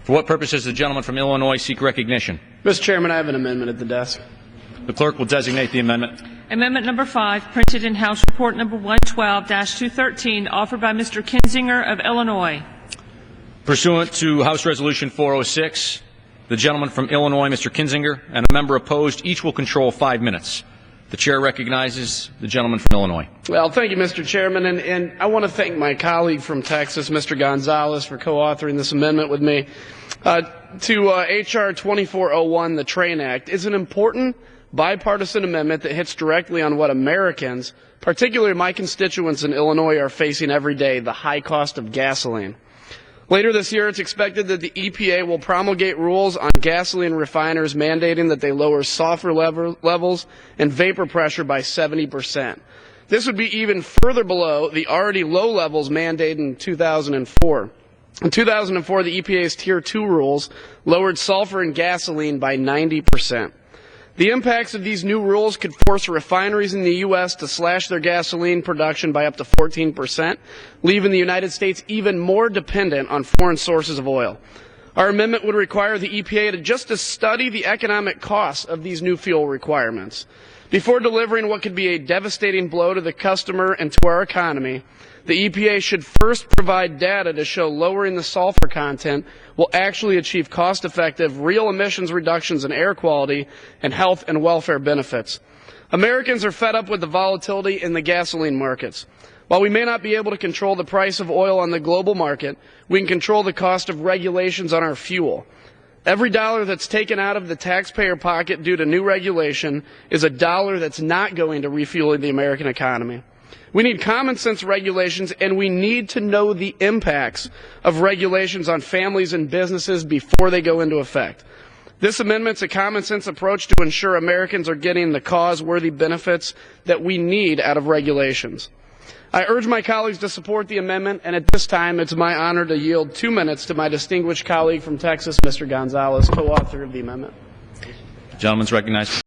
For what purpose does the gentleman from Illinois seek recognition? Mr. Chairman, I have an amendment at the desk. The clerk will designate the amendment. Amendment number 5, printed in House Report number 112-213, offered by Mr. Kinzinger of Illinois. Pursuant to House Resolution 406, the gentleman from Illinois, Mr. Kinzinger, and a member opposed each will control 5 minutes. The chair recognizes the gentleman from Illinois. Well, thank you, Mr. Chairman, and I want to thank my colleague from Texas, Mr. Gonzalez, for co-authoring this amendment with me. H.R. 2401, the TRAIN Act, is an important bipartisan amendment that hits directly on what Americans, particularly my constituents in Illinois, are facing every day: the high cost of gasoline. Later this year, it's expected that the EPA will promulgate rules on gasoline refiners mandating that they lower sulfur levels and vapor pressure by 70%. This would be even further below the already low levels mandated in 2004. In 2004, the EPA's Tier 2 rules lowered sulfur in gasoline by 90%. The impacts of these new rules could force refineries in the U.S. to slash their gasoline production by up to 14%, leaving the United States even more dependent on foreign sources of oil. Our amendment would require the EPA to study the economic costs of these new fuel requirements. Before delivering what could be a devastating blow to the customer and to our economy, the EPA should first provide data to show lowering the sulfur content will actually achieve cost-effective, real emissions reductions in air quality and health and welfare benefits. Americans are fed up with the volatility in the gasoline markets. While we may not be able to control the price of oil on the global market, we can control the cost of regulations on our fuel. Every dollar that's taken out of the taxpayer pocket due to new regulation is a dollar that's not going to refuel the American economy. We need common sense regulations, and we need to know the impacts of regulations on families and businesses before they go into effect. This amendment is a common sense approach to ensure Americans are getting the cause-worthy benefits that we need out of regulations. I urge my colleagues to support the amendment, and at this time it's my honor to yield 2 minutes to my distinguished colleague from Texas, Mr. Gonzalez, co-author of the amendment. The gentleman is recognized.